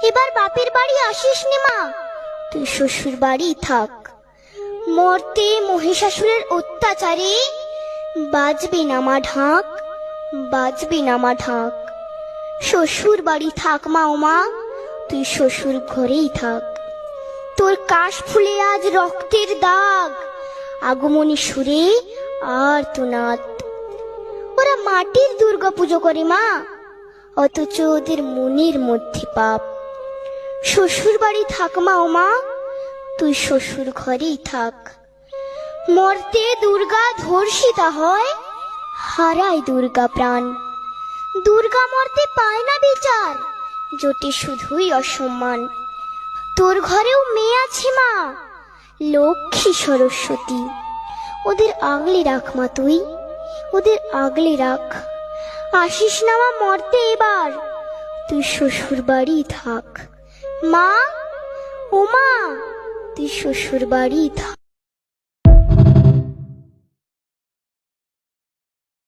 এবার বাপের বাড়ি আসিস নে মা, তুই শ্বশুর বাড়ি থাক। মর্তে মহিষাসুরের অত্যাচারে বাজবে না মা ঢাক, বাজবে না মা ঢাক। শ্বশুর বাড়ি থাক মা, ও মা তুই শ্বশুর ঘরেই থাক। তোর কাশ ফুলে আজ রক্তের দাগ, আগমনী সুরে আর তোনাদ। ওরা মাটির দুর্গা পুজো করে মা, অথচ ওদের মনের মধ্যে পাপ। শ্বশুর বাড়ি থাক মা, ও মা তুই শ্বশুর ঘরেই থাক। মর্তে দুর্গা ধর্ষিতা হয়, হারায় দুর্গা প্রাণ। দুর্গা মর্তে পায় না বিচার, জোটে শুধুই অসম্মান। তোর ঘরেও মেয়ে আছে মা, লক্ষ্মী সরস্বতী, ওদের আগলে রাখ মা তুই, ওদের আগলে রাখ। আসিস না মা মর্তে এবার, তুই শ্বশুর বাড়ি থাক। মা, ও মা তুই শ্বশুর বাড়ি থাক।